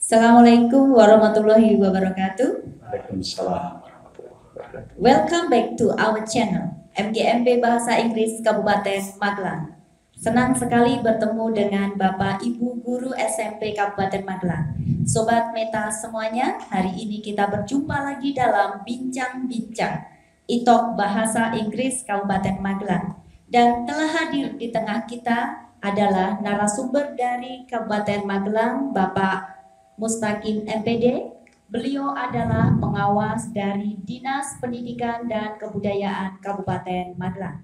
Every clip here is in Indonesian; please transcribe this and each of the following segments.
Assalamualaikum warahmatullahi wabarakatuh. Waalaikumsalam. Welcome back to our channel MGMP Bahasa Inggris Kabupaten Magelang. Senang sekali bertemu dengan Bapak Ibu Guru SMP Kabupaten Magelang. Sobat Meta semuanya, hari ini kita berjumpa lagi dalam Bincang-Bincang ITOK Bahasa Inggris Kabupaten Magelang. Dan telah hadir di tengah kita adalah narasumber dari Kabupaten Magelang, Bapak Mustaqim MPD. Beliau adalah pengawas dari Dinas Pendidikan dan Kebudayaan Kabupaten Magelang.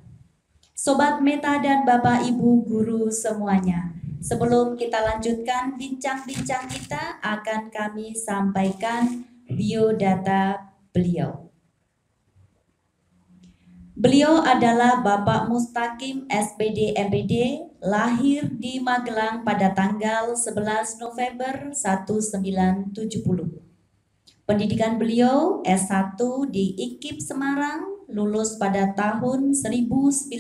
Sobat Meta dan Bapak Ibu Guru semuanya, sebelum kita lanjutkan bincang-bincang kita, akan kami sampaikan biodata beliau. Beliau adalah Bapak Mustaqim SPD MPD, lahir di Magelang pada tanggal 11 November 1970. Pendidikan beliau S1 di IKIP Semarang, lulus pada tahun 1996.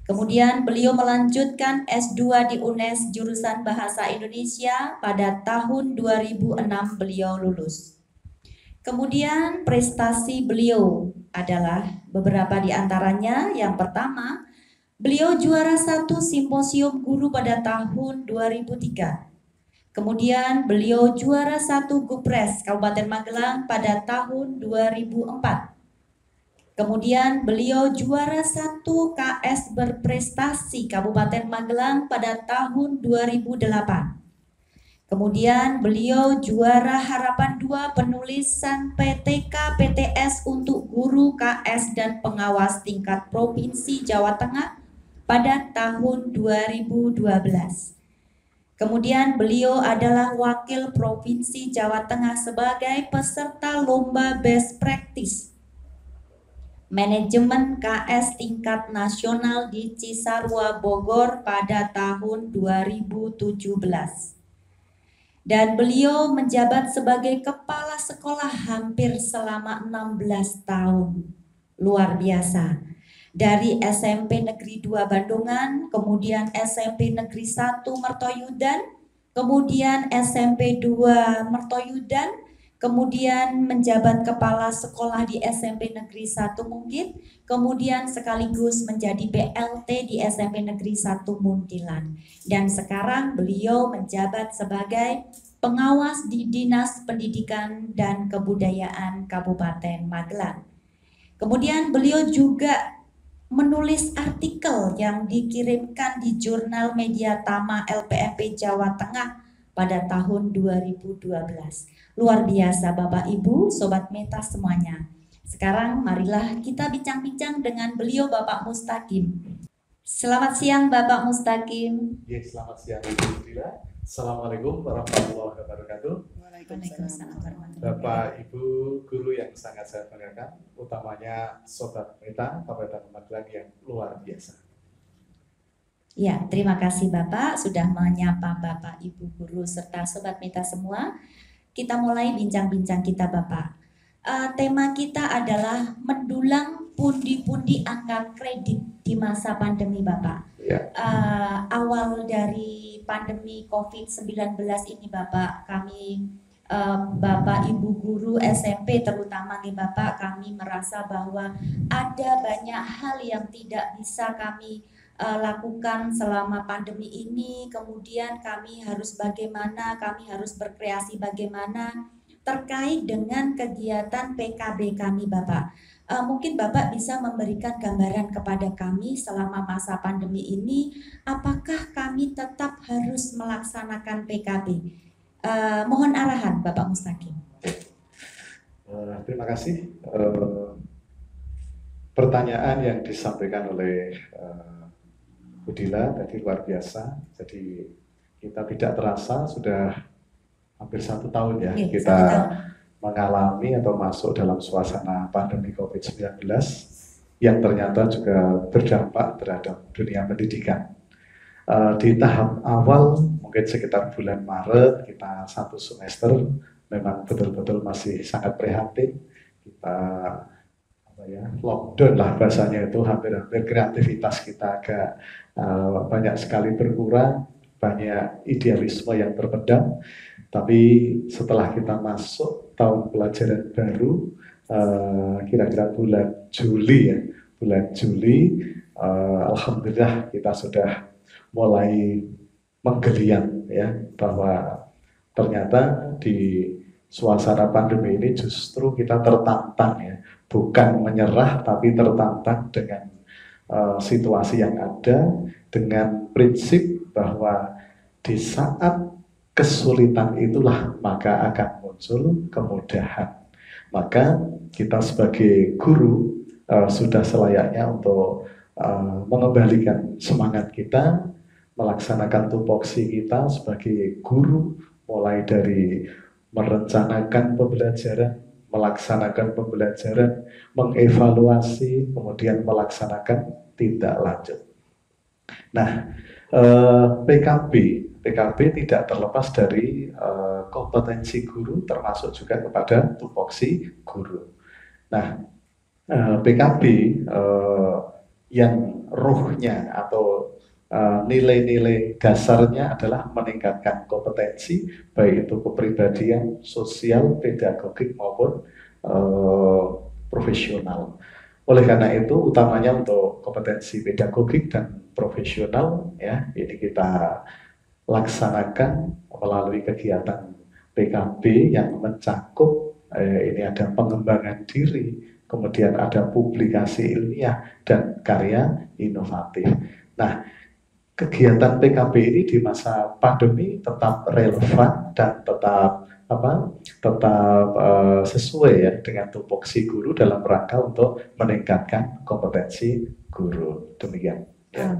Kemudian beliau melanjutkan S2 di UNES jurusan Bahasa Indonesia, pada tahun 2006 beliau lulus. Kemudian prestasi beliau adalah beberapa di antaranya. Yang pertama, beliau juara 1 simposium guru pada tahun 2003. Kemudian beliau juara 1 Gupres Kabupaten Magelang pada tahun 2004. Kemudian beliau juara 1 KS berprestasi Kabupaten Magelang pada tahun 2008. Kemudian beliau juara harapan 2 penulisan PTK PTS untuk guru KS dan pengawas tingkat Provinsi Jawa Tengah pada tahun 2012. Kemudian beliau adalah wakil Provinsi Jawa Tengah sebagai peserta lomba best practice manajemen KS tingkat nasional di Cisarua Bogor pada tahun 2017. Dan beliau menjabat sebagai kepala sekolah hampir selama 16 tahun. Luar biasa. Dari SMP Negeri 2 Bandungan, kemudian SMP Negeri 1 Mertoyudan, kemudian SMP 2 Mertoyudan, kemudian menjabat kepala sekolah di SMP Negeri 1 Mungkin, kemudian sekaligus menjadi BLT di SMP Negeri 1 Muntilan. Dan sekarang beliau menjabat sebagai pengawas di Dinas Pendidikan dan Kebudayaan Kabupaten Magelang. Kemudian beliau juga menulis artikel yang dikirimkan di Jurnal Media Tama LPMP Jawa Tengah pada tahun 2012. Luar biasa Bapak Ibu, Sobat Meta semuanya. Sekarang marilah kita bincang-bincang dengan beliau Bapak Mustaqim. Selamat siang Bapak Mustaqim. Ya, selamat siang Ibu Dila. Assalamualaikum warahmatullahi wabarakatuh. Waalaikumsalam. Bapak Ibu Guru yang sangat saya banggakan, utamanya Sobat Meta Kabupaten Magelang yang luar biasa. Ya, terima kasih Bapak sudah menyapa Bapak Ibu Guru serta Sobat Meta semua. Kita mulai bincang-bincang kita Bapak. Tema kita adalah mendulang pundi-pundi angka kredit di masa pandemi Bapak. Ya. Awal dari pandemi COVID-19 ini Bapak, kami Bapak Ibu Guru SMP terutama nih Bapak, kami merasa bahwa ada banyak hal yang tidak bisa kami lakukan selama pandemi ini. Kemudian kami harus bagaimana, kami harus berkreasi bagaimana terkait dengan kegiatan PKB kami Bapak. Mungkin Bapak bisa memberikan gambaran kepada kami selama masa pandemi ini, apakah kami tetap harus melaksanakan PKB? Mohon arahan Bapak Mustaqim. Terima kasih. Pertanyaan yang disampaikan oleh Budila tadi luar biasa. Jadi kita tidak terasa sudah hampir 1 tahun ya, kita mengalami atau masuk dalam suasana pandemi COVID-19 yang ternyata juga berdampak terhadap dunia pendidikan. Di tahap awal mungkin sekitar bulan Maret kita 1 semester memang betul-betul masih sangat prihatin. Kita lockdown lah bahasanya, itu hampir kreativitas kita agak banyak sekali berkurang. banyak idealisme yang terpendam. Tapi setelah kita masuk tahun pelajaran baru, kira-kira bulan Juli ya, alhamdulillah kita sudah mulai menggeliat ya, bahwa ternyata di suasana pandemi ini justru kita tertantang ya, bukan menyerah tapi tertantang dengan situasi yang ada, dengan prinsip bahwa di saat kesulitan itulah maka akan muncul kemudahan. Maka kita sebagai guru sudah selayaknya untuk mengembalikan semangat kita, melaksanakan tupoksi kita sebagai guru, mulai dari merencanakan pembelajaran, melaksanakan pembelajaran, mengevaluasi, kemudian melaksanakan tindak lanjut. Nah, PKB tidak terlepas dari kompetensi guru, termasuk juga kepada tupoksi guru. Nah, PKB yang rohnya atau nilai-nilai dasarnya adalah meningkatkan kompetensi, baik itu kepribadian, sosial, pedagogik maupun profesional. Oleh karena itu, utamanya untuk kompetensi pedagogik dan profesional ya, ini kita laksanakan melalui kegiatan PKB yang mencakup ini ada pengembangan diri, kemudian ada publikasi ilmiah dan karya inovatif. Nah, kegiatan PKB ini di masa pandemi tetap relevan dan tetap sesuai ya dengan tupoksi guru dalam rangka untuk meningkatkan kompetensi guru. Demikian. Ya.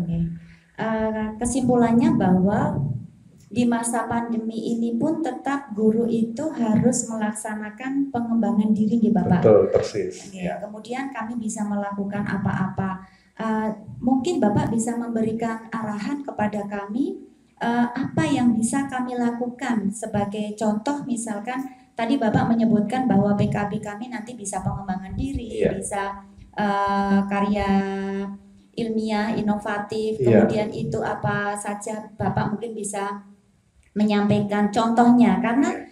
Kesimpulannya bahwa di masa pandemi ini pun tetap guru itu harus melaksanakan pengembangan diri ya Bapak. Betul, persis. Ya. Kemudian kami bisa melakukan apa-apa. Mungkin Bapak bisa memberikan arahan kepada kami apa yang bisa kami lakukan sebagai contoh, misalkan tadi Bapak menyebutkan bahwa PKB kami nanti bisa pengembangan diri, bisa karya ilmiah, inovatif, kemudian itu apa saja Bapak mungkin bisa menyampaikan contohnya, karena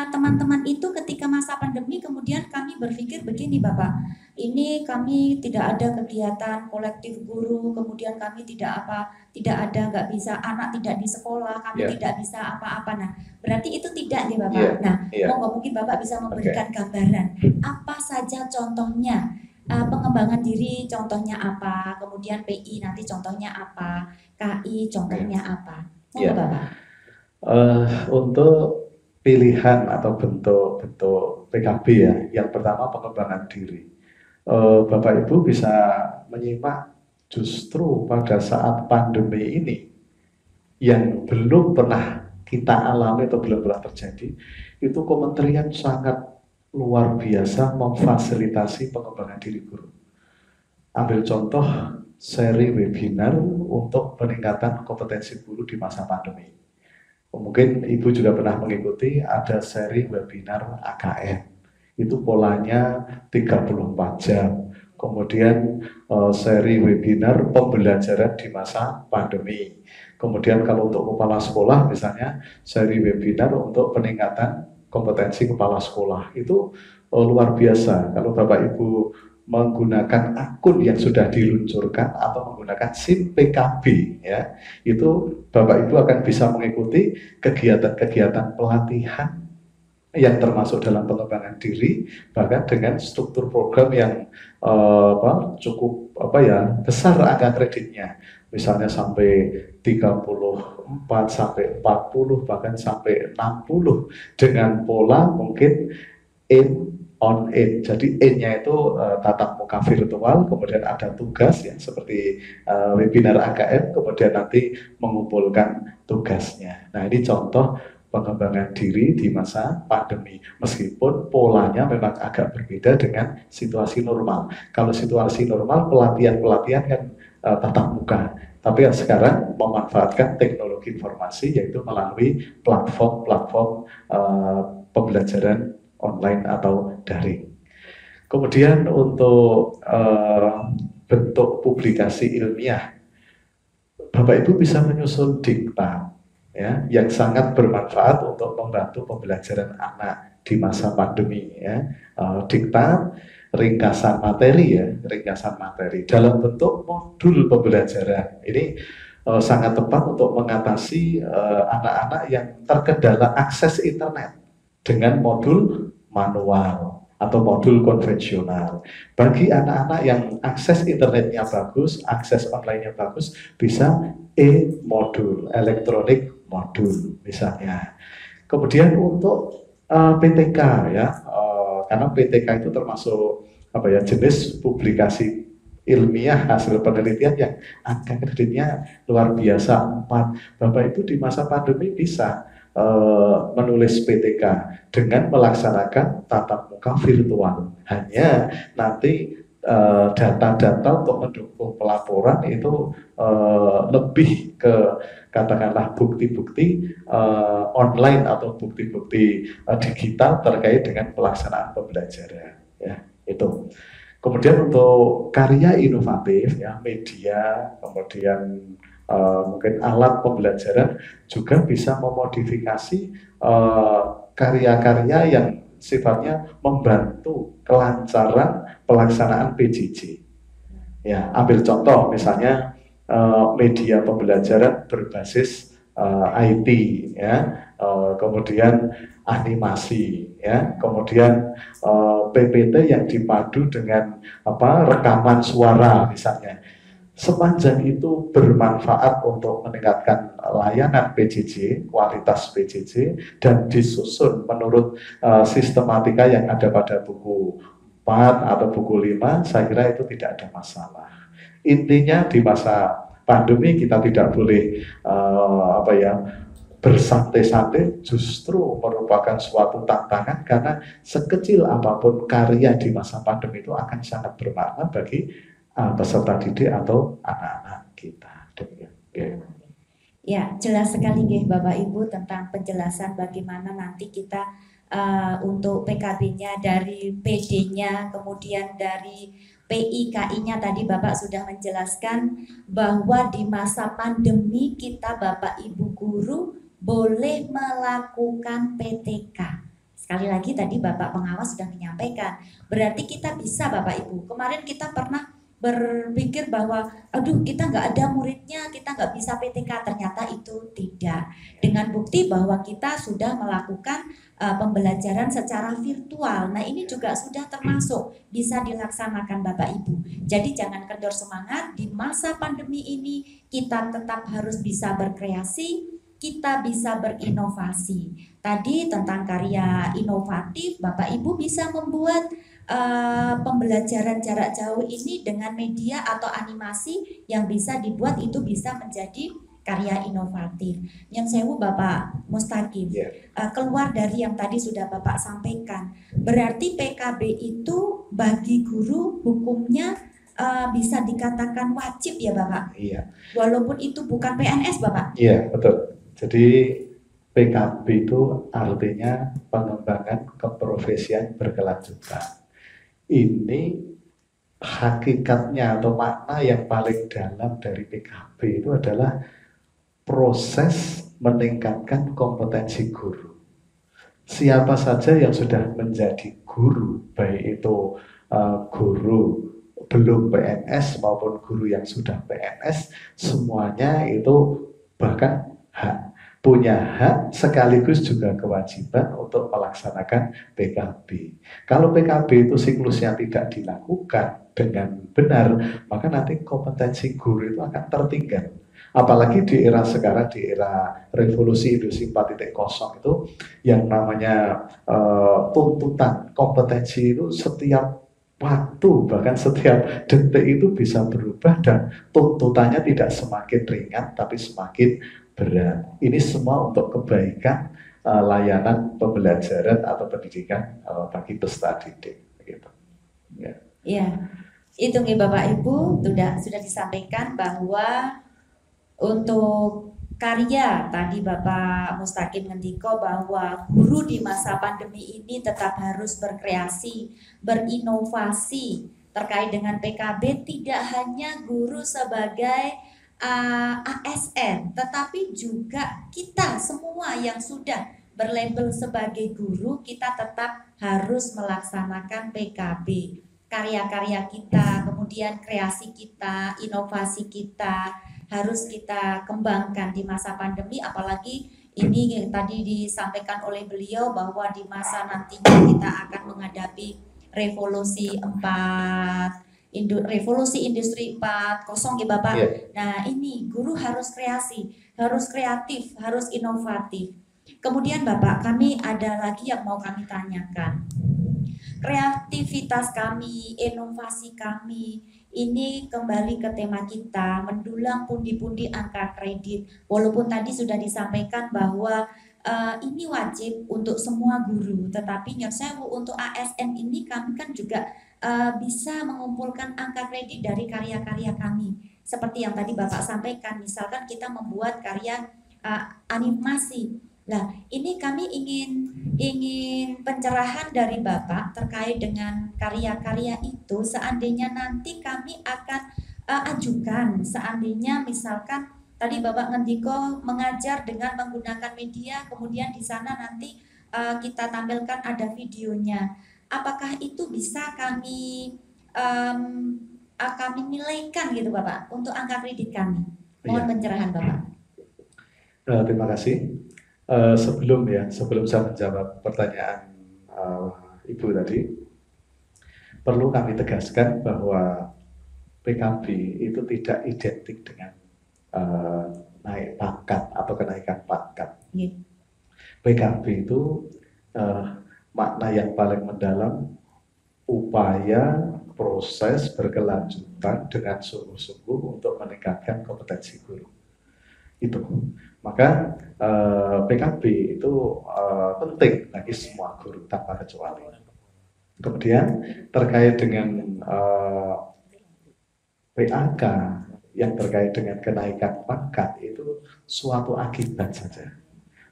teman-teman itu ketika masa pandemi kemudian kami berpikir begini Bapak, ini kami tidak ada kegiatan kolektif guru, kemudian kami nggak bisa, anak tidak di sekolah, kami tidak bisa apa-apa. Nah, berarti itu tidak nih Bapak. Mungkin Bapak bisa memberikan gambaran apa saja contohnya, pengembangan diri contohnya apa, kemudian PI nanti contohnya apa, KI contohnya apa. Bapak. Untuk pilihan atau bentuk PKB ya, yang pertama pengembangan diri. Bapak Ibu bisa menyimak justru pada saat pandemi ini yang belum pernah kita alami atau belum pernah terjadi, itu kementerian sangat luar biasa memfasilitasi pengembangan diri guru. Ambil contoh seri webinar untuk peningkatan kompetensi guru di masa pandemi. Mungkin Ibu juga pernah mengikuti, ada seri webinar AKN. Itu polanya 34 jam. Kemudian seri webinar pembelajaran di masa pandemi. Kemudian kalau untuk kepala sekolah misalnya seri webinar untuk peningkatan kompetensi kepala sekolah. Itu luar biasa. Kalau Bapak Ibu menggunakan akun yang sudah diluncurkan atau menggunakan SIM PKB ya, itu Bapak Ibu akan bisa mengikuti kegiatan-kegiatan pelatihan yang termasuk dalam pengembangan diri, bahkan dengan struktur program yang cukup besar angka kreditnya, misalnya sampai 34 sampai 40 bahkan sampai 60 dengan pola mungkin on in. Jadi in-nya itu tatap muka virtual, kemudian ada tugas ya seperti webinar AKM, kemudian nanti mengumpulkan tugasnya. Nah, ini contoh pengembangan diri di masa pandemi. Meskipun polanya memang agak berbeda dengan situasi normal. Kalau situasi normal pelatihan kan tatap muka. Tapi yang sekarang memanfaatkan teknologi informasi yaitu melalui platform pembelajaran online atau daring. Kemudian untuk bentuk publikasi ilmiah, Bapak Ibu bisa menyusun diktat ya, yang sangat bermanfaat untuk membantu pembelajaran anak di masa pandemi ya. Diktat, ringkasan materi dalam bentuk modul pembelajaran. Ini sangat tepat untuk mengatasi anak-anak yang terkendala akses internet dengan modul manual atau modul konvensional. Bagi anak-anak yang akses internetnya bagus, akses online-nya bagus, bisa e-modul, elektronik modul misalnya. Kemudian untuk PTK ya, karena PTK itu termasuk jenis publikasi ilmiah hasil penelitian yang angka kreditnya luar biasa 4. Bapak Ibu di masa pandemi bisa menulis PTK dengan melaksanakan tatap muka virtual. Hanya nanti data-data untuk mendukung pelaporan itu lebih ke katakanlah bukti-bukti online atau bukti-bukti digital terkait dengan pelaksanaan pembelajaran ya, itu. Kemudian untuk karya inovatif ya, media, kemudian mungkin alat pembelajaran juga bisa memodifikasi karya-karya yang sifatnya membantu kelancaran pelaksanaan PJJ. Ya, ambil contoh misalnya media pembelajaran berbasis IT ya, kemudian animasi ya, kemudian PPT yang dipadu dengan rekaman suara misalnya. Sepanjang itu bermanfaat untuk meningkatkan layanan PJJ, kualitas PJJ, dan disusun menurut sistematika yang ada pada buku 4 atau buku 5, saya kira itu tidak ada masalah. Intinya di masa pandemi kita tidak boleh bersantai-santai, justru merupakan suatu tantangan karena sekecil apapun karya di masa pandemi itu akan sangat bermakna bagi peserta didik atau anak-anak kita. Ya, jelas sekali Bapak Ibu tentang penjelasan bagaimana nanti kita untuk PKB-nya dari PD-nya, kemudian dari PIKI-nya tadi Bapak sudah menjelaskan bahwa di masa pandemi kita Bapak Ibu guru boleh melakukan PTK. Sekali lagi tadi Bapak pengawas sudah menyampaikan, berarti kita bisa Bapak Ibu. Kemarin kita pernah berpikir bahwa aduh kita nggak ada muridnya, kita nggak bisa PTK, ternyata itu tidak. Dengan bukti bahwa kita sudah melakukan pembelajaran secara virtual. Nah ini juga sudah termasuk bisa dilaksanakan Bapak Ibu. Jadi jangan kendor semangat, di masa pandemi ini kita tetap harus bisa berkreasi, kita bisa berinovasi. Tadi tentang karya inovatif, Bapak Ibu bisa membuat pembelajaran jarak jauh ini dengan media atau animasi yang bisa dibuat, itu bisa menjadi karya inovatif. Yang sewu Bapak Mustaqim, keluar dari yang tadi sudah Bapak sampaikan, berarti PKB itu bagi guru hukumnya bisa dikatakan wajib ya Bapak? Iya. Walaupun itu bukan PNS Bapak? Iya, betul. Jadi PKB itu artinya pengembangan keprofesian berkelanjutan. Ini hakikatnya atau makna yang paling dalam dari PKB itu adalah proses meningkatkan kompetensi guru. Siapa saja yang sudah menjadi guru, baik itu guru belum PNS maupun guru yang sudah PNS, semuanya itu bahkan punya hak sekaligus juga kewajiban untuk melaksanakan PKB. Kalau PKB itu siklusnya tidak dilakukan dengan benar, maka nanti kompetensi guru itu akan tertinggal. Apalagi di era sekarang, di era revolusi industri 4.0 itu yang namanya tuntutan kompetensi itu setiap waktu, bahkan setiap detik itu bisa berubah, dan tuntutannya tidak semakin ringan tapi semakin berat. Ini semua untuk kebaikan layanan pembelajaran atau pendidikan bagi peserta didik. Gitu. Ya, itu nih Bapak Ibu sudah disampaikan bahwa untuk karya tadi Bapak Mustaqim ngendiko bahwa guru di masa pandemi ini tetap harus berkreasi, berinovasi terkait dengan PKB, tidak hanya guru sebagai ASN, tetapi juga kita semua yang sudah berlabel sebagai guru, kita tetap harus melaksanakan PKB. Karya-karya kita, kemudian kreasi kita, inovasi kita harus kita kembangkan di masa pandemi, apalagi ini tadi disampaikan oleh beliau bahwa di masa nantinya kita akan menghadapi revolusi 4, revolusi industri 4.0 ya Bapak. Yeah. Nah ini guru harus kreasi, harus kreatif, harus inovatif. Kemudian Bapak, kami ada lagi yang mau kami tanyakan. Kreativitas kami, inovasi kami, ini kembali ke tema kita, mendulang pundi-pundi angka kredit. Walaupun tadi sudah disampaikan bahwa ini wajib untuk semua guru, tetapi nyun sewu untuk ASN ini kami kan juga bisa mengumpulkan angka kredit dari karya-karya kami. Seperti yang tadi Bapak sampaikan, misalkan kita membuat karya animasi. Nah, ini kami ingin pencerahan dari Bapak terkait dengan karya-karya itu. Seandainya nanti kami akan ajukan, seandainya misalkan tadi Bapak ngendiko mengajar dengan menggunakan media, kemudian di sana nanti kita tampilkan ada videonya. Apakah itu bisa kami nilaikan gitu Bapak untuk angka kredit kami? Mohon pencerahan Bapak. Terima kasih. Sebelum saya menjawab pertanyaan Ibu tadi, perlu kami tegaskan bahwa PKB itu tidak identik dengan naik pangkat atau kenaikan pangkat. Yeah. PKB itu makna yang paling mendalam, upaya proses berkelanjutan dengan sungguh-sungguh untuk meningkatkan kompetensi guru. Itu. Maka PKB itu penting bagi semua guru tanpa kecuali. Kemudian terkait dengan PAK yang terkait dengan kenaikan pangkat itu suatu akibat saja.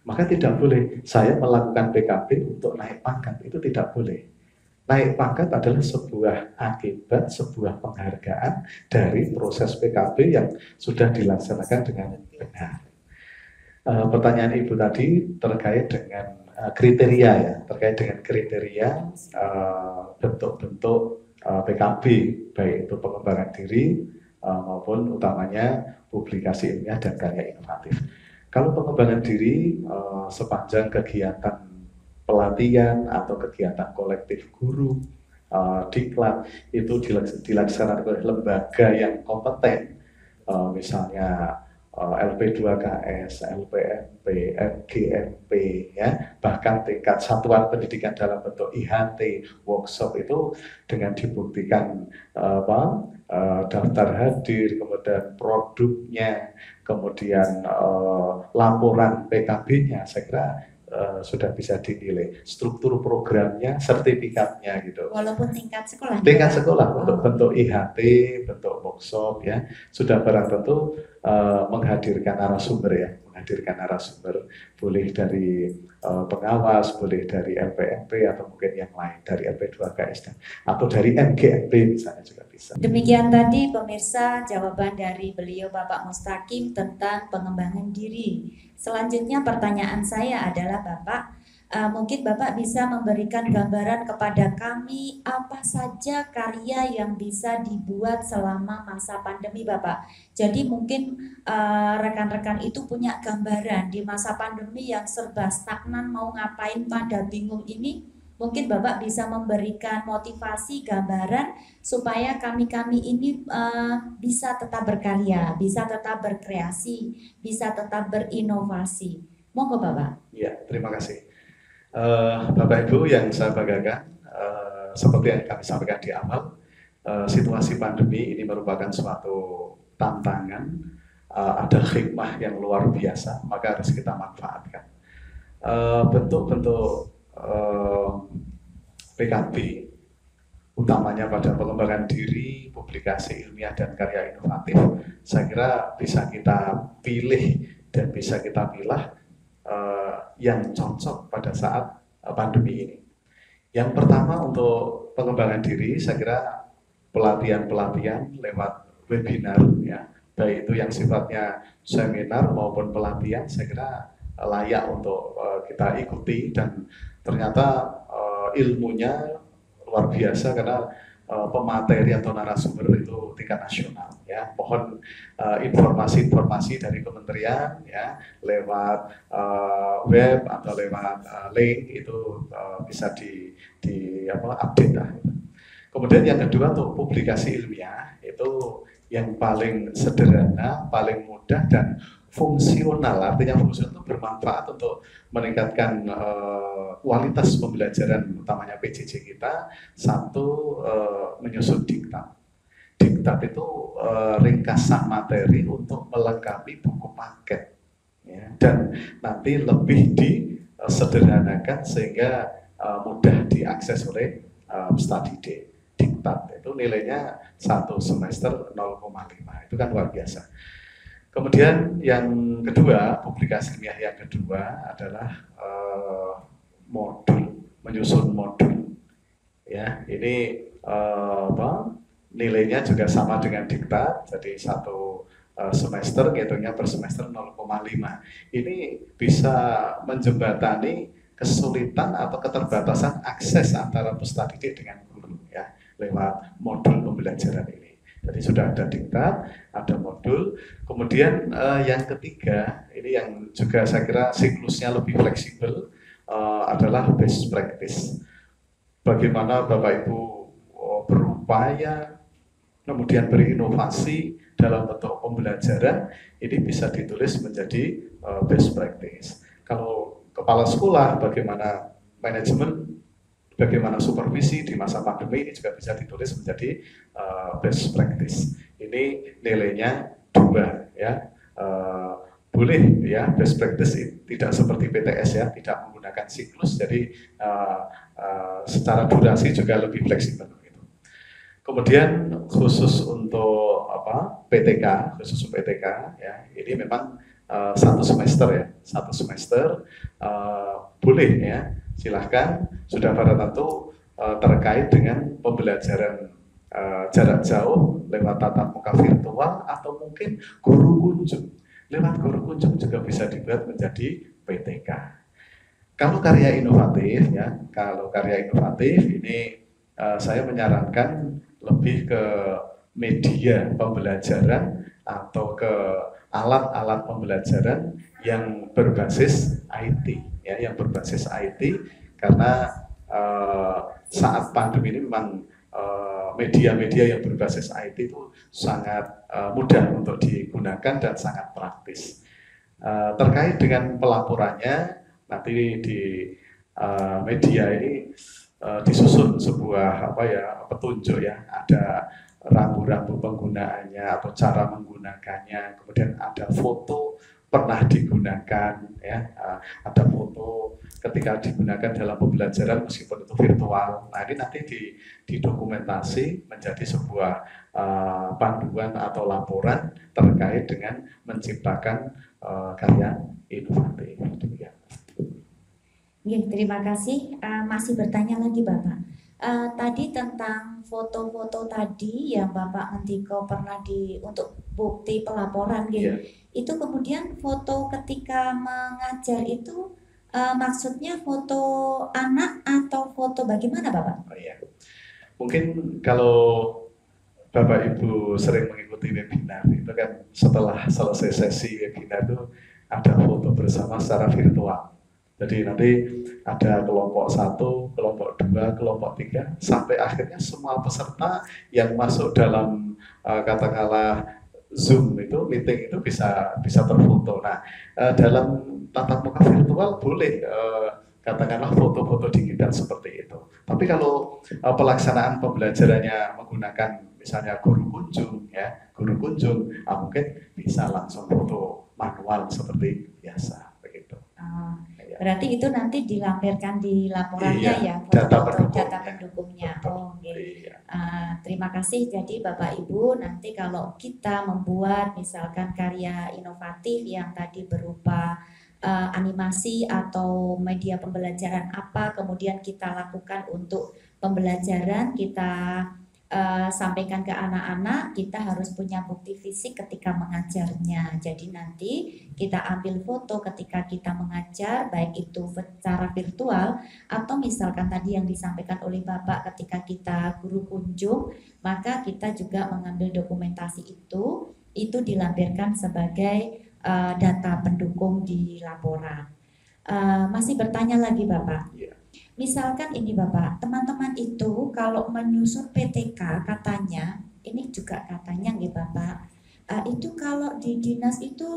Maka tidak boleh saya melakukan PKB untuk naik pangkat, itu tidak boleh. Naik pangkat adalah sebuah akibat, sebuah penghargaan dari proses PKB yang sudah dilaksanakan dengan benar. Pertanyaan Ibu tadi terkait dengan kriteria ya, terkait dengan kriteria bentuk-bentuk PKB, baik itu pengembangan diri maupun utamanya publikasi ilmiah dan karya inovatif. Kalau pengembangan diri sepanjang kegiatan pelatihan atau kegiatan kolektif guru, diklat itu dilaksanakan oleh lembaga yang kompeten, misalnya LP2KS, LPMP, MGMP, ya, bahkan tingkat satuan pendidikan dalam bentuk IHT, workshop itu dengan dibuktikan daftar hadir, kemudian produknya, kemudian laporan PKB-nya, saya kira sudah bisa dinilai struktur programnya, sertifikatnya gitu. Walaupun tingkat sekolah. Tingkat sekolah untuk bentuk IHT, bentuk workshop ya, sudah barang tentu menghadirkan narasumber ya, menghadirkan narasumber boleh dari pengawas, boleh dari LPMP atau mungkin yang lain dari LP2KS atau dari MGMP misalnya juga bisa. Demikian tadi pemirsa jawaban dari beliau Bapak Mustaqim tentang pengembangan diri. Selanjutnya pertanyaan saya adalah Bapak, mungkin Bapak bisa memberikan gambaran kepada kami apa saja karya yang bisa dibuat selama masa pandemi Bapak. Jadi mungkin rekan-rekan itu punya gambaran di masa pandemi yang serba stagnan, mau ngapain pada bingung ini. Mungkin Bapak bisa memberikan motivasi, gambaran supaya kami-kami ini bisa tetap berkarya, bisa tetap berkreasi, bisa tetap berinovasi. Monggo Bapak. Ya, terima kasih. Bapak Ibu yang saya banggakan, seperti yang kami sampaikan di awal, situasi pandemi ini merupakan suatu tantangan, ada hikmah yang luar biasa, maka harus kita manfaatkan. Bentuk-bentuk PKB, utamanya pada pengembangan diri, publikasi ilmiah dan karya inovatif, saya kira bisa kita pilih dan bisa kita pilah yang cocok pada saat pandemi ini. Yang pertama untuk pengembangan diri, saya kira pelatihan-pelatihan lewat webinar ya, baik itu yang sifatnya seminar maupun pelatihan, saya kira layak untuk kita ikuti, dan ternyata ilmunya luar biasa karena pemateri atau narasumber itu tingkat nasional ya. Mohon informasi-informasi dari kementerian ya lewat web atau lewat link itu bisa di update lah. Kemudian yang kedua untuk publikasi ilmiah itu yang paling sederhana, paling mudah dan fungsional. Artinya fungsional itu bermanfaat untuk meningkatkan kualitas pembelajaran utamanya PJJ kita. Satu, menyusun diktat. Diktat itu ringkasan materi untuk melengkapi buku paket ya, dan nanti lebih disederhanakan sehingga mudah diakses oleh study day. Diktat itu nilainya 1 semester 0,5, itu kan luar biasa. Kemudian yang kedua, publikasi ilmiah yang kedua adalah modul, menyusun modul. Ya, ini nilainya juga sama dengan diktat, jadi 1 semester, hitungnya per semester 0,5. Ini bisa menjembatani kesulitan atau keterbatasan akses antara peserta dengan guru ya, lewat modul pembelajaran ini. Jadi sudah ada diktat, ada modul. Kemudian yang ketiga, ini yang juga saya kira siklusnya lebih fleksibel, adalah best practice. Bagaimana Bapak Ibu berupaya, kemudian berinovasi dalam bentuk pembelajaran, ini bisa ditulis menjadi best practice. Kalau kepala sekolah, bagaimana manajemen, bagaimana supervisi di masa pandemi, ini juga bisa ditulis menjadi best practice. Ini nilainya 2 ya. Boleh ya, best practice tidak seperti PTS ya, tidak menggunakan siklus, jadi secara durasi juga lebih fleksibel. Kemudian khusus untuk PTK, khusus PTK ya, ini memang 1 semester ya, 1 semester boleh ya, silahkan, sudah pada tentu terkait dengan pembelajaran jarak jauh lewat tatap muka virtual atau mungkin guru kunjung. Lewat guru kunjung juga bisa dibuat menjadi PTK. Kalau karya inovatif ya, kalau karya inovatif ini saya menyarankan lebih ke media pembelajaran atau ke alat-alat pembelajaran yang berbasis IT ya, yang berbasis IT, karena saat pandemi ini memang media-media yang berbasis IT itu sangat mudah untuk digunakan dan sangat praktis. Terkait dengan pelaporannya, nanti di media ini disusun sebuah petunjuk ya, ada rambu-rambu penggunaannya atau cara menggunakannya, kemudian ada foto pernah digunakan ya, ada foto ketika digunakan dalam pembelajaran meskipun itu virtual. Nah, ini nanti didokumentasi menjadi sebuah panduan atau laporan terkait dengan menciptakan karya inovatif. Ya, terima kasih. Masih bertanya lagi Bapak. Tadi tentang foto-foto tadi yang Bapak Ngendiko pernah untuk bukti pelaporan gitu. Yeah. Itu kemudian foto ketika mengajar itu maksudnya foto anak atau foto bagaimana Bapak? Oh iya. Mungkin kalau Bapak Ibu sering mengikuti webinar itu kan setelah selesai sesi webinar itu ada foto bersama secara virtual. Jadi nanti ada kelompok 1, kelompok 2, kelompok 3, sampai akhirnya semua peserta yang masuk dalam katakanlah Zoom itu, meeting itu bisa terfoto. Nah, dalam tatap muka virtual boleh katakanlah foto-foto digital seperti itu. Tapi kalau pelaksanaan pembelajarannya menggunakan misalnya guru kunjung ya, guru kunjung, mungkin bisa langsung foto manual seperti biasa begitu. Berarti itu nanti dilampirkan di laporannya iya, ya, data pendukungnya. Oh, okay. Iya. Terima kasih. Jadi Bapak Ibu, nanti kalau kita membuat misalkan karya inovatif yang tadi berupa animasi atau media pembelajaran apa, kemudian kita lakukan untuk pembelajaran, kita sampaikan ke anak-anak, kita harus punya bukti fisik ketika mengajarnya. Jadi nanti kita ambil foto ketika kita mengajar, baik itu secara virtual atau misalkan tadi yang disampaikan oleh Bapak ketika kita guru kunjung, maka kita juga mengambil dokumentasi itu dilampirkan sebagai data pendukung di laporan. Masih bertanya lagi Bapak? Misalkan ini Bapak, teman-teman itu kalau menyusun PTK katanya, ini juga katanya nggih Bapak, itu kalau di dinas itu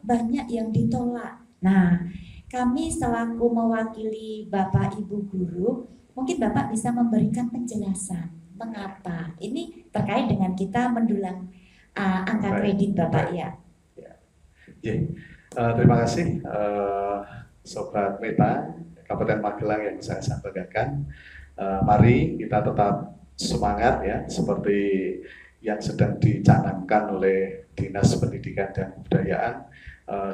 banyak yang ditolak. Nah, kami selaku mewakili Bapak Ibu guru, mungkin Bapak bisa memberikan penjelasan mengapa. Ini terkait dengan kita mendulang angka kredit Bapak ya. Terima kasih Sobat Meta Kabupaten Magelang yang saya sampaikan. Mari kita tetap semangat ya, seperti yang sedang dicanangkan oleh Dinas Pendidikan dan Kebudayaan,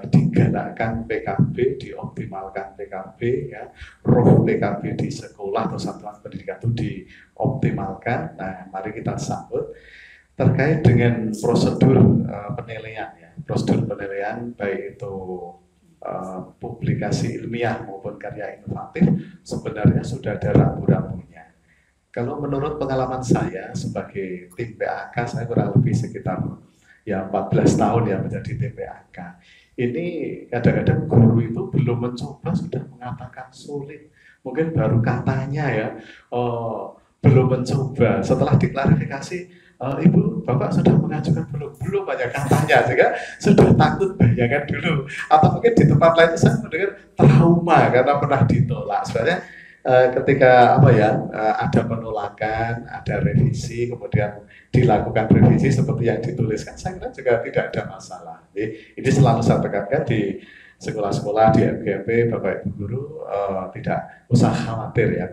digalakkan PKB, dioptimalkan PKB ya, roh PKB di sekolah atau satuan pendidikan itu dioptimalkan. Nah, mari kita sambut terkait dengan prosedur penilaian ya, prosedur penilaian baik itu publikasi ilmiah maupun karya inovatif sebenarnya sudah ada rambu-rambunya. Kalau menurut pengalaman saya sebagai tim PAK, saya kurang lebih sekitar 14 tahun ya menjadi tim PAK. Ini kadang-kadang guru itu belum mencoba sudah mengatakan sulit. Mungkin baru katanya ya, belum mencoba. Setelah diklarifikasi, Ibu, Bapak sudah mengajukan belum banyak katanya, sehingga sudah takut bayangkan dulu. Atau mungkin di tempat lain saya mendengar trauma karena pernah ditolak. Sebenarnya ketika ada penolakan, ada revisi, kemudian dilakukan revisi seperti yang dituliskan, saya kira juga tidak ada masalah. Jadi, ini selalu saya tekankan di sekolah-sekolah, di FGP, Bapak Ibu Guru, tidak usah khawatir ya,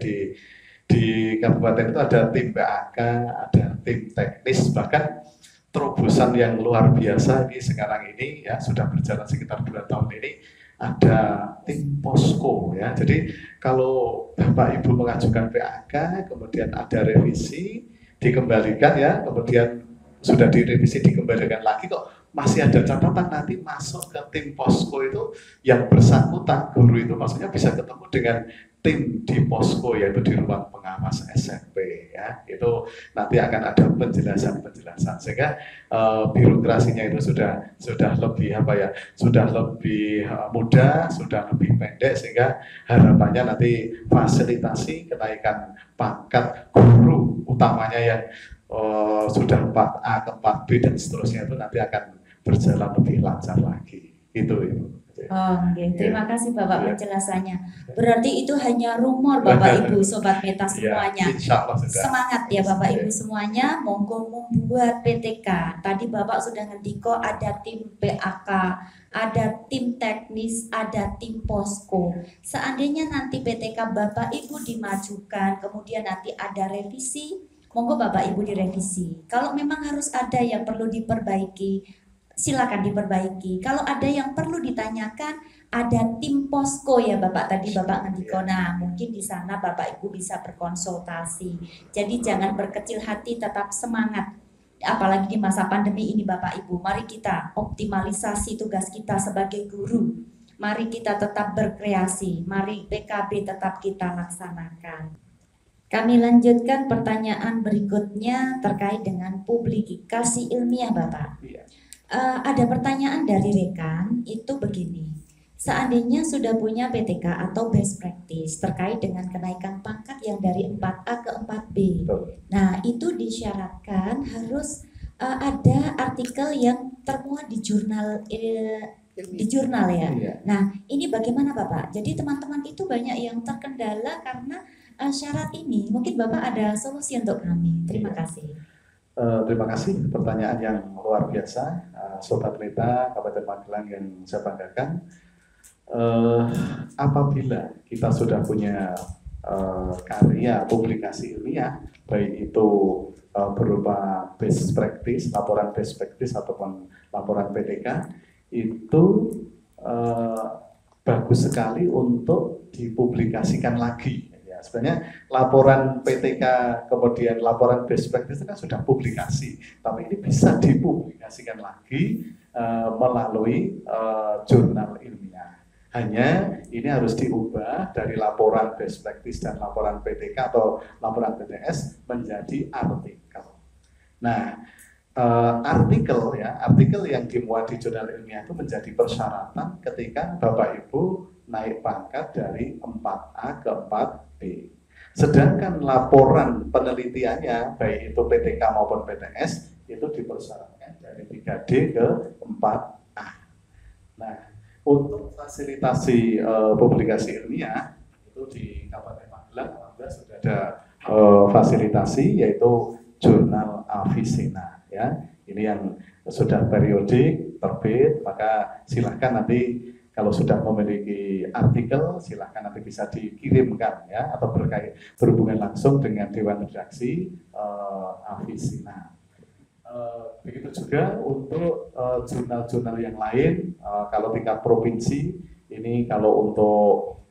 di kabupaten itu ada tim PAK, ada tim teknis, bahkan terobosan yang luar biasa ini sekarang ini ya sudah berjalan sekitar 2 tahun ini, ada tim posko ya. Jadi kalau Bapak Ibu mengajukan PAK, kemudian ada revisi, dikembalikan ya, kemudian sudah direvisi dikembalikan lagi kok masih ada catatan, nanti masuk ke tim posko itu yang bersangkutan guru itu maksudnya bisa ketemu dengan tim di posko, yaitu di ruang pengawas SMP ya, itu nanti akan ada penjelasan sehingga birokrasinya itu sudah lebih sudah lebih mudah, sudah lebih pendek, sehingga harapannya nanti fasilitasi kenaikan pangkat guru utamanya yang sudah 4A ke 4B dan seterusnya itu nanti akan berjalan lebih lancar lagi. Itu Ibu. Terima kasih Bapak penjelasannya. Berarti itu hanya rumor Bapak Ibu Sobat Meta semuanya. Semangat ya Bapak Ibu semuanya, monggo membuat PTK. Tadi Bapak sudah ngendiko ada tim PAK, ada tim teknis, ada tim posko. Seandainya nanti PTK Bapak Ibu dimajukan, kemudian nanti ada revisi, monggo Bapak Ibu direvisi. Kalau memang harus ada yang perlu diperbaiki, silakan diperbaiki. Kalau ada yang perlu ditanyakan, ada tim posko ya Bapak, tadi Bapak ngendiko. Nah, mungkin di sana Bapak Ibu bisa berkonsultasi. Jadi jangan berkecil hati, tetap semangat. Apalagi di masa pandemi ini Bapak Ibu, mari kita optimalisasi tugas kita sebagai guru. Mari kita tetap berkreasi, mari PKB tetap kita laksanakan. Kami lanjutkan pertanyaan berikutnya terkait dengan publikasi ilmiah Bapak. Ada pertanyaan dari rekan, itu begini. Seandainya sudah punya PTK atau best practice terkait dengan kenaikan pangkat yang dari 4A ke 4B. Nah, itu disyaratkan harus ada artikel yang termuat di jurnal ya. Nah, ini bagaimana Bapak? Jadi teman-teman itu banyak yang terkendala karena syarat ini. Mungkin Bapak ada solusi untuk kami. Terima kasih. Terima kasih, pertanyaan yang luar biasa, Sobat Meta Kabupaten Magelang yang saya banggakan. Apabila kita sudah punya karya publikasi ilmiah, baik itu berupa best practice, laporan best practice ataupun laporan PTK, itu bagus sekali untuk dipublikasikan lagi. Ya. Ya, sebenarnya laporan PTK kemudian laporan best practice itu kan sudah publikasi, tapi ini bisa dipublikasikan lagi melalui jurnal ilmiah. Hanya ini harus diubah dari laporan best practice dan laporan PTK atau laporan PTS menjadi artikel. Nah, artikel yang dimuat di jurnal ilmiah itu menjadi persyaratan ketika Bapak Ibu naik pangkat dari 4A ke 4B. Sedangkan laporan penelitiannya, baik itu PTK maupun PTS, itu dipersyaratkan dari 3D ke 4A. Nah, untuk fasilitasi publikasi ilmiah, itu di Kabupaten Magelang, alhamdulillah sudah ada fasilitasi, yaitu jurnal Avicenna. Ya, ini yang sudah periodik, terbit, maka silahkan nanti kalau sudah memiliki artikel, silahkan nanti bisa dikirimkan ya, atau berhubungan langsung dengan Dewan Redaksi Avicenna. Begitu juga untuk jurnal-jurnal yang lain, kalau tingkat provinsi, ini kalau untuk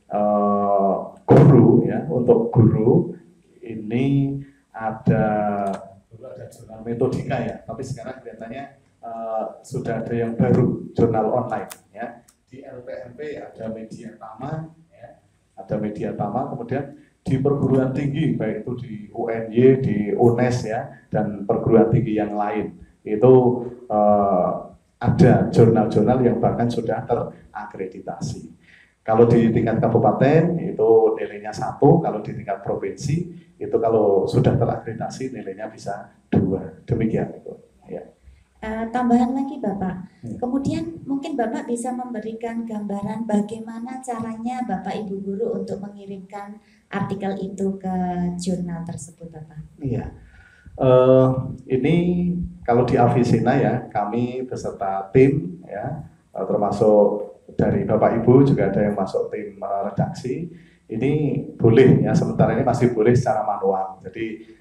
guru ya, untuk guru ini ada jurnal metodika ya, tapi sekarang kelihatannya sudah ada yang baru, jurnal online ya. Di LPMP ada Media Tama, ya, ada Media Tama, kemudian di perguruan tinggi, baik itu di UNY, di UNES ya, dan perguruan tinggi yang lain, itu ada jurnal-jurnal yang bahkan sudah terakreditasi. Kalau di tingkat kabupaten itu nilainya 1, kalau di tingkat provinsi itu kalau sudah terakreditasi nilainya bisa 2, demikian itu. Ya. Tambahan lagi Bapak, kemudian mungkin Bapak bisa memberikan gambaran bagaimana caranya Bapak Ibu Guru untuk mengirimkan artikel itu ke jurnal tersebut Bapak. Iya, ini kalau di Avicenna ya, kami beserta tim ya, termasuk dari Bapak Ibu juga ada yang masuk tim redaksi. Ini boleh ya, sementara ini masih boleh secara manual. Jadi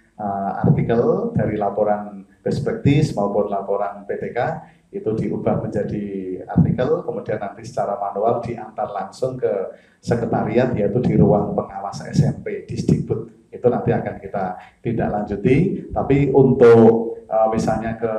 artikel dari laporan best practice maupun laporan PTK itu diubah menjadi artikel, kemudian nanti secara manual diantar langsung ke sekretariat, yaitu di ruang pengawas SMP Disdikbud. Itu nanti akan kita tindak lanjuti. Tapi untuk misalnya ke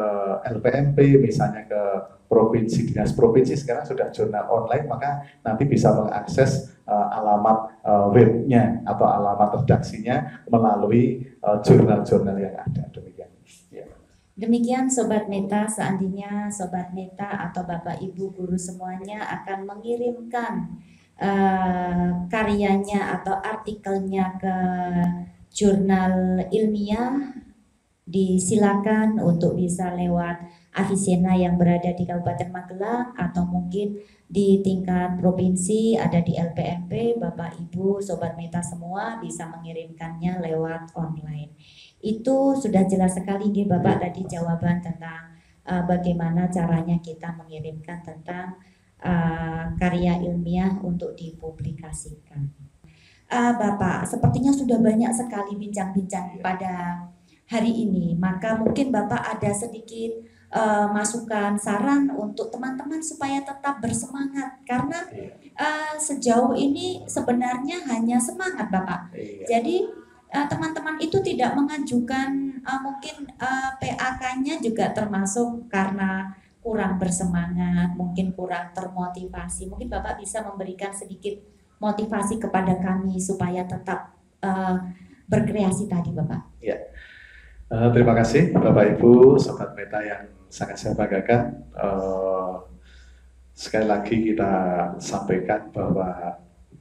LPMP, misalnya ke provinsi, dinas provinsi sekarang sudah jurnal online, maka nanti bisa mengakses alamat webnya atau alamat redaksinya melalui jurnal-jurnal yang ada. Demikian. Ya. Demikian Sobat Meta, seandainya Sobat Meta atau Bapak Ibu Guru semuanya akan mengirimkan karyanya atau artikelnya ke jurnal ilmiah, disilakan untuk bisa lewat Avicenna yang berada di Kabupaten Magelang atau mungkin di tingkat provinsi ada di LPMP. Bapak Ibu Sobat Meta semua bisa mengirimkannya lewat online. Itu sudah jelas sekali nih Bapak tadi jawaban tentang bagaimana caranya kita mengirimkan tentang karya ilmiah untuk dipublikasikan. Bapak, sepertinya sudah banyak sekali bincang-bincang pada hari ini, maka mungkin Bapak ada sedikit masukan, saran untuk teman-teman supaya tetap bersemangat, karena sejauh ini sebenarnya hanya semangat Bapak. Jadi teman-teman itu tidak mengajukan mungkin PAK-nya juga termasuk karena kurang bersemangat, mungkin kurang termotivasi. Mungkin Bapak bisa memberikan sedikit motivasi kepada kami supaya tetap berkreasi tadi Bapak. Ya. Terima kasih Bapak Ibu Sobat Meta yang sangat saya banggakan. Sekali lagi kita sampaikan bahwa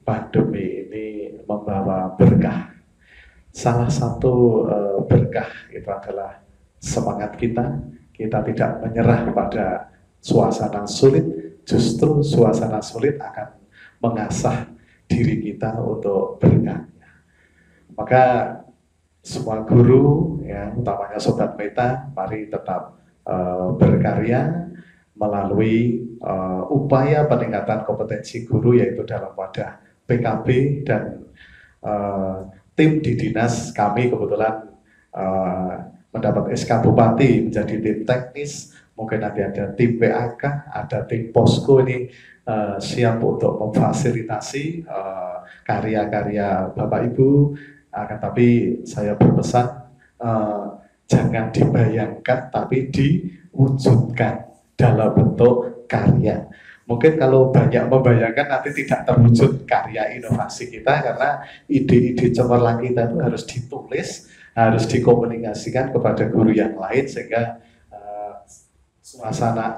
pandemi ini membawa berkah. Salah satu berkah itu adalah semangat kita tidak menyerah pada suasana sulit, justru suasana sulit akan mengasah diri kita untuk berkarya. Maka semua guru, ya, utamanya Sobat Meta, mari tetap berkarya melalui upaya peningkatan kompetensi guru, yaitu dalam wadah PKB dan tim di dinas kami kebetulan mendapat SK Bupati menjadi tim teknis, mungkin nanti ada tim PAK, ada tim posko ini siap untuk memfasilitasi karya-karya Bapak Ibu, akan tapi saya berpesan jangan dibayangkan tapi diwujudkan dalam bentuk karya. Mungkin kalau banyak membayangkan nanti tidak terwujud karya inovasi kita, karena ide-ide cemerlang kita itu harus ditulis, harus dikomunikasikan kepada guru yang lain, sehingga suasana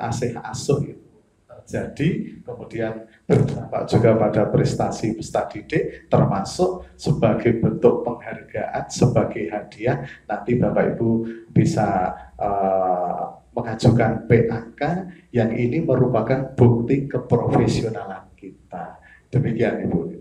asih asuh itu terjadi, kemudian berdampak juga pada prestasi peserta didik, termasuk sebagai bentuk penghargaan, sebagai hadiah. Nanti Bapak Ibu bisa mengajukan PAK yang ini merupakan bukti keprofesionalan kita. Demikian Ibu.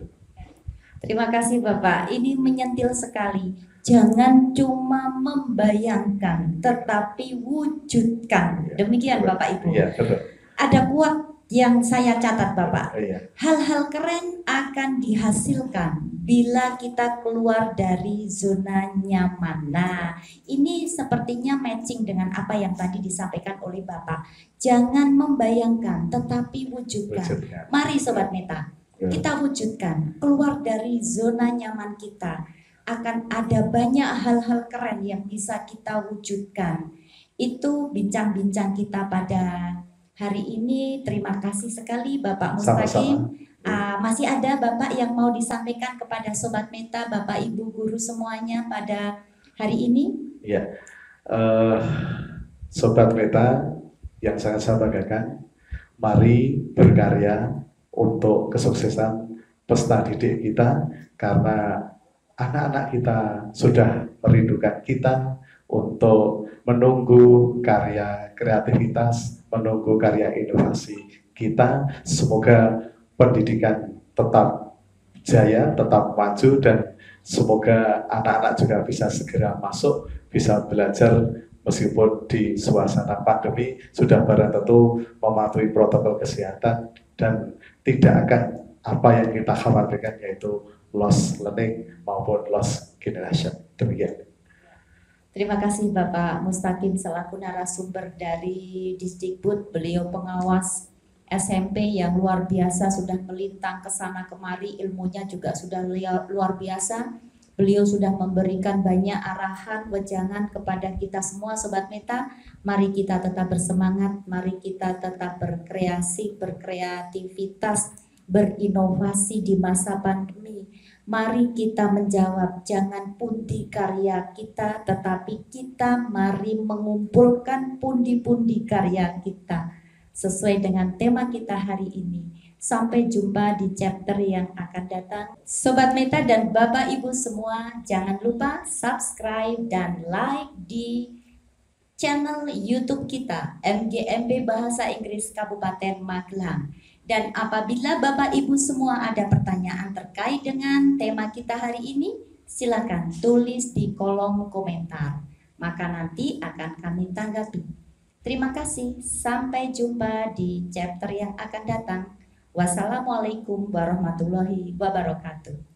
Terima kasih Bapak, ini menyentil sekali. Jangan cuma membayangkan, tetapi wujudkan. Demikian Bapak Ibu. Iya, betul. Ada quote yang saya catat Bapak. Iya. Hal-hal keren akan dihasilkan bila kita keluar dari zona nyaman. Nah, ini sepertinya matching dengan apa yang tadi disampaikan oleh Bapak. Jangan membayangkan, tetapi wujudkan. Mari Sobat Meta, kita wujudkan, keluar dari zona nyaman kita. Akan ada banyak hal-hal keren yang bisa kita wujudkan. Itu bincang-bincang kita pada hari ini. Terima kasih sekali Bapak Mustaqim. Masih ada Bapak yang mau disampaikan kepada Sobat Meta, Bapak Ibu guru semuanya pada hari ini? Iya, Sobat Meta yang sangat saya banggakan, mari berkarya untuk kesuksesan peserta didik kita, karena anak-anak kita sudah merindukan kita untuk menunggu karya kreativitas, menunggu karya inovasi kita. Semoga pendidikan tetap jaya, tetap maju, dan semoga anak-anak juga bisa segera masuk, bisa belajar meskipun di suasana pandemi, sudah barang tentu mematuhi protokol kesehatan dan tidak akan apa yang kita khawatirkan, yaitu lost learning maupun lost generation. Demikian. Terima kasih Bapak Mustaqim selaku narasumber dari Disdikbud. Beliau pengawas SMP yang luar biasa, sudah melintang ke sana kemari, ilmunya juga sudah luar biasa. Beliau sudah memberikan banyak arahan, wejangan kepada kita semua Sobat Meta. Mari kita tetap bersemangat, mari kita tetap berkreasi, berkreativitas, berinovasi di masa pandemi. Mari kita menjawab, jangan pundi karya kita, tetapi kita mari mengumpulkan pundi-pundi karya kita sesuai dengan tema kita hari ini. Sampai jumpa di chapter yang akan datang. Sobat Meta dan Bapak Ibu semua, jangan lupa subscribe dan like di channel YouTube kita, MGMB Bahasa Inggris Kabupaten Magelang. Dan apabila Bapak Ibu semua ada pertanyaan terkait dengan tema kita hari ini, silakan tulis di kolom komentar. Maka nanti akan kami tanggapi. Terima kasih, sampai jumpa di chapter yang akan datang. Wassalamualaikum warahmatullahi wabarakatuh.